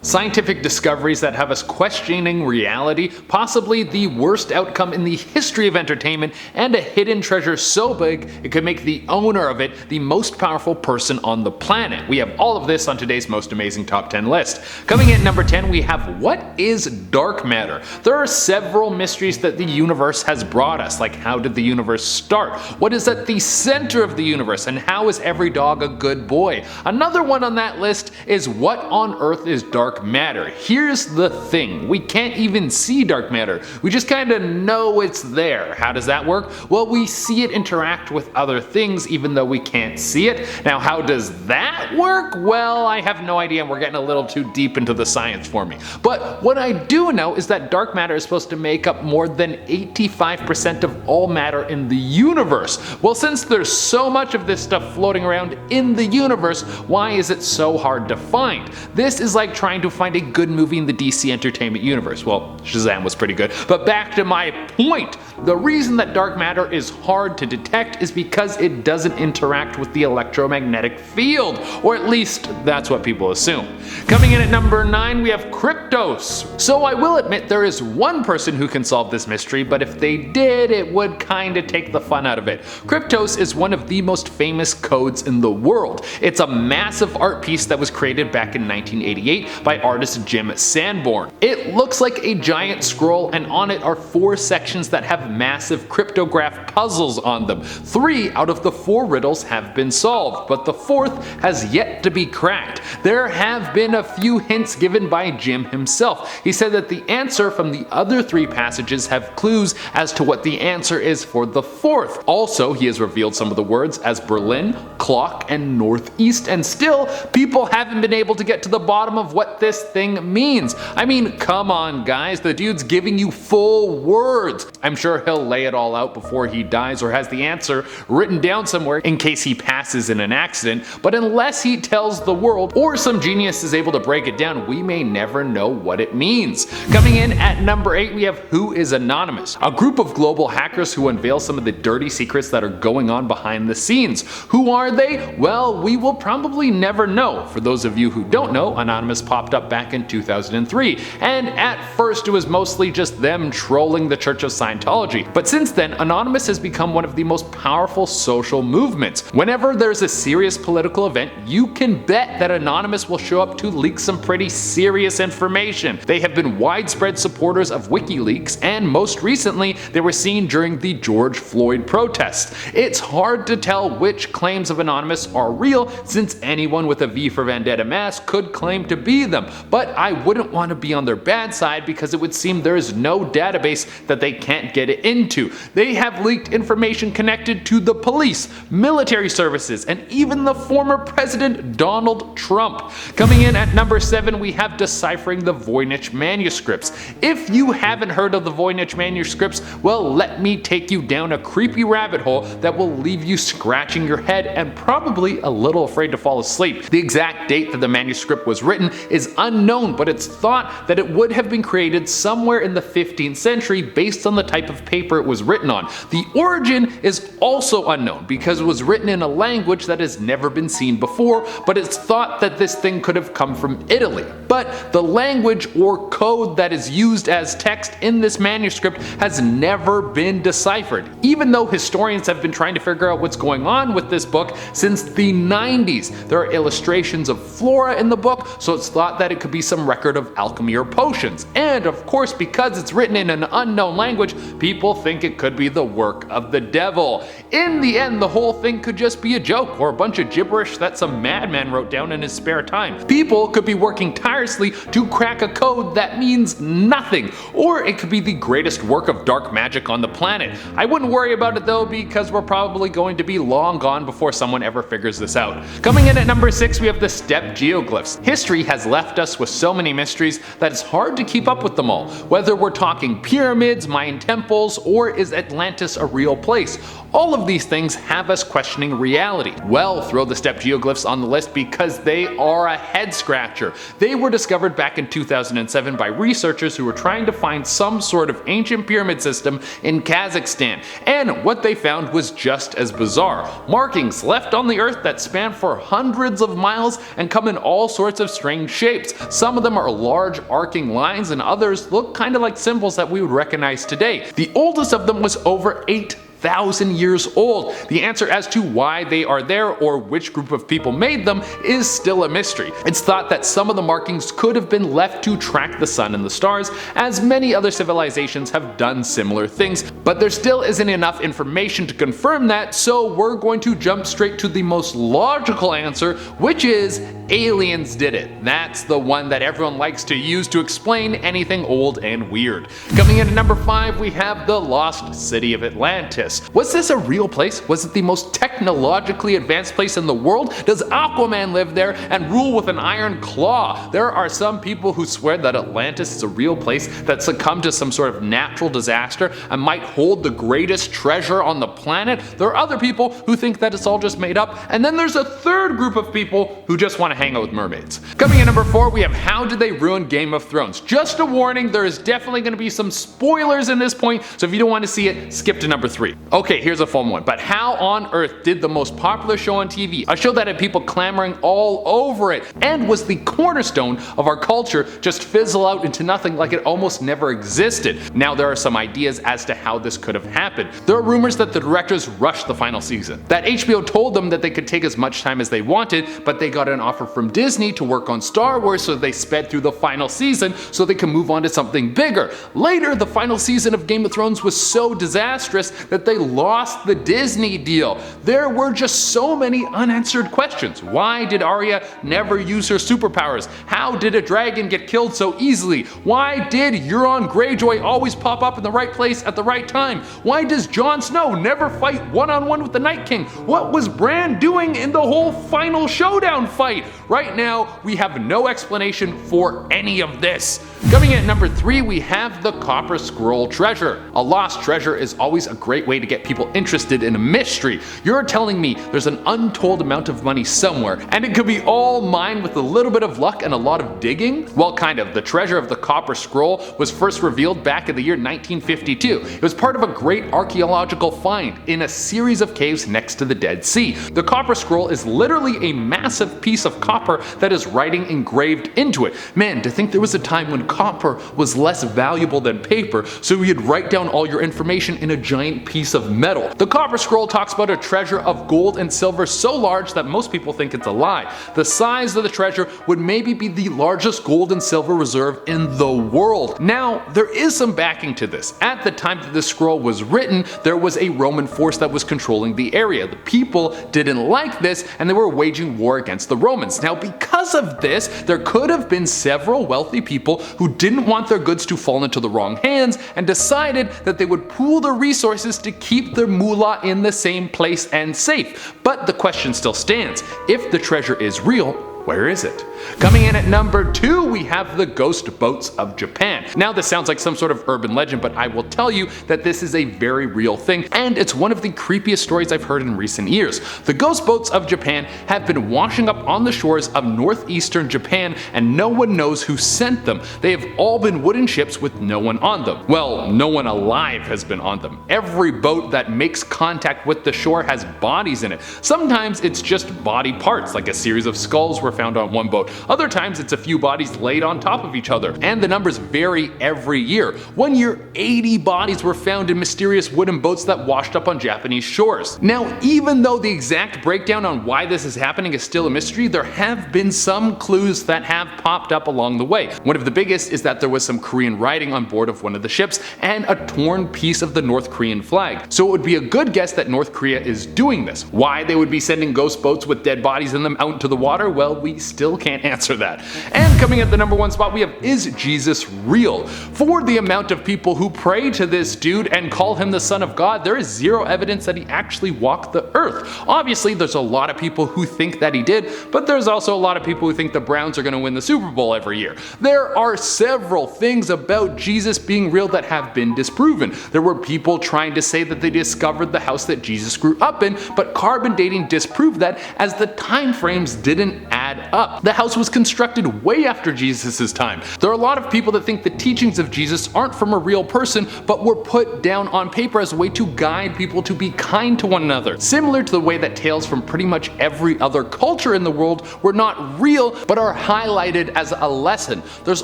Scientific discoveries that have us questioning reality, possibly the worst outcome in the history of entertainment, and a hidden treasure so big it could make the owner of it the most powerful person on the planet. We have all of this on today's most amazing top 10 list. Coming in at number 10, we have what is dark matter? There are several mysteries that the universe has brought us, like how did the universe start? What is at the center of the universe? And how is every dog a good boy? Another one on that list is what on earth is dark matter? Here's the thing, we can't even see dark matter, we just kinda know it's there. How does that work? Well, we see it interact with other things even though we can't see it. Now how does that work? Well, I have no idea, and we're getting a little too deep into the science for me. But what I do know is that dark matter is supposed to make up more than 85% of all matter in the universe. Well, since there's so much of this stuff floating around in the universe, why is it so hard to find? This is like trying to find a good movie in the DC entertainment universe. Well, Shazam was pretty good. But back to my point. The reason that dark matter is hard to detect is because it doesn't interact with the electromagnetic field, or at least that's what people assume. Coming in at number 9, we have Kryptos. So I will admit there is one person who can solve this mystery, but if they did, it would kinda take the fun out of it. Kryptos is one of the most famous codes in the world. It's a massive art piece that was created back in 1988 by artist Jim Sanborn. It looks like a giant scroll, and on it are 4 sections that have massive cryptograph puzzles on them. 3 out of the 4 riddles have been solved, but the 4th has yet to be cracked. There have been a few hints given by Jim himself. He said that the answer from the other 3 passages have clues as to what the answer is for the 4th. Also, he has revealed some of the words as Berlin, clock, and northeast, and still, people haven't been able to get to the bottom of what this thing means. I mean, come on guys, the dude's giving you full words. I'm sure he'll lay it all out before he dies, or has the answer written down somewhere in case he passes in an accident, but unless he tells the world, or some genius is able to break it down, we may never know what it means. Coming in at number 8, we have Who is Anonymous? A group of global hackers who unveil some of the dirty secrets that are going on behind the scenes. Who are they? Well, we will probably never know. For those of you who don't know, Anonymous popped up back in 2003, and at first it was mostly just them trolling the Church of Scientology. But since then, Anonymous has become one of the most powerful social movements. Whenever there's a serious political event, you can bet that Anonymous will show up to leak some pretty serious information. They have been widespread supporters of WikiLeaks, and most recently, they were seen during the George Floyd protests. It's hard to tell which claims of Anonymous are real, since anyone with a V for Vendetta mask could claim to be them, but I wouldn't want to be on their bad side because it would seem there is no database that they can't get it into. They have leaked information connected to the police, military services, and even the former president Donald Trump. Coming in at number 7, we have Deciphering the Voynich manuscripts. If you haven't heard of the Voynich manuscripts, well, let me take you down a creepy rabbit hole that will leave you scratching your head and probably a little afraid to fall asleep. The exact date that the manuscript was written is unknown, but it's thought that it would have been created somewhere in the 15th century based on the type of paper it was written on. The origin is also unknown because it was written in a language that has never been seen before, but it's thought that this thing could have come from Italy. But the language or code that is used as text in this manuscript has never been deciphered, even though historians have been trying to figure out what's going on with this book since the 90s. There are illustrations of flora in the book, so it's thought that it could be some record of alchemy or potions. And of course, because it's written in an unknown language, people think it could be the work of the devil. In the end, the whole thing could just be a joke or a bunch of gibberish that some madman wrote down in his spare time. People could be working tirelessly to crack a code that means nothing, or it could be the greatest work of dark magic on the planet. I wouldn't worry about it though, because we're probably going to be long gone before someone ever figures this out. Coming in at number 6, we have the Steppe Geoglyphs. History has left us with so many mysteries that it's hard to keep up with them all. Whether we're talking pyramids, Mayan temples, or is Atlantis a real place? All of these things have us questioning reality. Well, throw the Steppe Geoglyphs on the list because they are a head scratcher. They were discovered back in 2007 by researchers who were trying to find some sort of ancient pyramid system in Kazakhstan, and what they found was just as bizarre. Markings left on the earth that span for hundreds of miles and come in all sorts of strange shapes. shapes. Some of them are large arcing lines and others look kind of like symbols that we would recognize today. The oldest of them was over 8,000 years old. The answer as to why they are there or which group of people made them is still a mystery. It's thought that some of the markings could have been left to track the sun and the stars, as many other civilizations have done similar things, but there still isn't enough information to confirm that, so we're going to jump straight to the most logical answer, which is aliens did it. That's the one that everyone likes to use to explain anything old and weird. Coming in at number 5, we have the lost city of Atlantis. Was this a real place? Was it the most technologically advanced place in the world? Does Aquaman live there and rule with an iron claw? There are some people who swear that Atlantis is a real place that succumbed to some sort of natural disaster and might hold the greatest treasure on the planet. There are other people who think that it's all just made up, and then there's a third group of people who just want to hang out with mermaids. Coming in number 4, we have how did they ruin Game of Thrones? Just a warning, there is definitely going to be some spoilers in this point, so if you don't want to see it, skip to number 3. Okay, here's a fun one, but how on earth did the most popular show on TV, a show that had people clamoring all over it, and was the cornerstone of our culture, just fizzle out into nothing like it almost never existed? Now there are some ideas as to how this could have happened. There are rumors that the directors rushed the final season, that HBO told them that they could take as much time as they wanted, but they got an offer from Disney to work on Star Wars, so they sped through the final season so they can move on to something bigger. Later, the final season of Game of Thrones was so disastrous that they lost the Disney deal. There were just so many unanswered questions. Why did Arya never use her superpowers? How did a dragon get killed so easily? Why did Euron Greyjoy always pop up in the right place at the right time? Why does Jon Snow never fight one-on-one with the Night King? What was Bran doing in the whole final showdown fight? Right now, we have no explanation for any of this. Coming in at number 3, we have the Copper Scroll treasure. A lost treasure is always a great way to get people interested in a mystery. You're telling me there's an untold amount of money somewhere, and it could be all mine with a little bit of luck and a lot of digging? Well, kind of. The treasure of the Copper Scroll was first revealed back in the year 1952. It was part of a great archaeological find in a series of caves next to the Dead Sea. The Copper Scroll is literally a massive piece of copper that is writing engraved into it. Man, to think there was a time when copper was less valuable than paper, so you'd write down all your information in a giant piece of metal. The Copper Scroll talks about a treasure of gold and silver so large that most people think it's a lie. The size of the treasure would maybe be the largest gold and silver reserve in the world. Now, there is some backing to this. At the time that this scroll was written, there was a Roman force that was controlling the area. The people didn't like this, and they were waging war against the Romans. Now, because of this, there could have been several wealthy people who didn't want their goods to fall into the wrong hands and decided that they would pool their resources to keep their moolah in the same place and safe. But the question still stands. If the treasure is real, where is it? Coming in at number 2, we have the ghost boats of Japan. Now this sounds like some sort of urban legend, but I will tell you that this is a very real thing, and it's one of the creepiest stories I've heard in recent years. The ghost boats of Japan have been washing up on the shores of northeastern Japan, and no one knows who sent them. They have all been wooden ships with no one on them. Well, no one alive has been on them. Every boat that makes contact with the shore has bodies in it. Sometimes it's just body parts, like a series of skulls were found on one boat. Other times it's a few bodies laid on top of each other, and the numbers vary every year. One year, 80 bodies were found in mysterious wooden boats that washed up on Japanese shores. Now, even though the exact breakdown on why this is happening is still a mystery, there have been some clues that have popped up along the way. One of the biggest is that there was some Korean writing on board of one of the ships and a torn piece of the North Korean flag. So it would be a good guess that North Korea is doing this. Why they would be sending ghost boats with dead bodies in them out into the water, well, we still can't answer that. And coming at the number 1 spot, we have, is Jesus real? For the amount of people who pray to this dude and call him the Son of God, there is zero evidence that he actually walked the earth. Obviously, there's a lot of people who think that he did, but there's also a lot of people who think the Browns are going to win the Super Bowl every year. There are several things about Jesus being real that have been disproven. There were people trying to say that they discovered the house that Jesus grew up in, but carbon dating disproved that, as the time frames didn't add add up. The house was constructed way after Jesus' time. There are a lot of people that think the teachings of Jesus aren't from a real person, but were put down on paper as a way to guide people to be kind to one another. Similar to the way that tales from pretty much every other culture in the world were not real, but are highlighted as a lesson. There's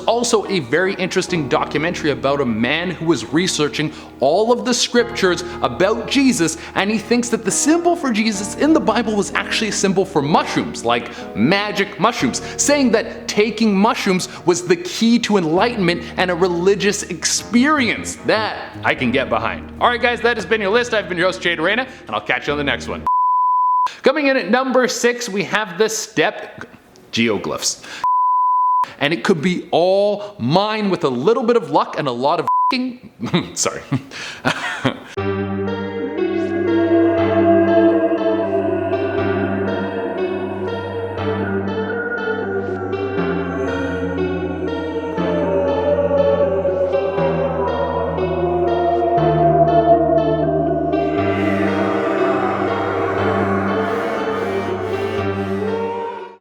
also a very interesting documentary about a man who was researching all of the scriptures about Jesus, and he thinks that the symbol for Jesus in the Bible was actually a symbol for mushrooms, like magic mushrooms, saying that taking mushrooms was the key to enlightenment and a religious experience. That I can get behind. Alright guys, that has been your list. I've been your host, Jade Arena, and I'll catch you on the next one. Coming in at number 6, we have the Steppe Geoglyphs. And it could be all mine with a little bit of luck and a lot of sorry.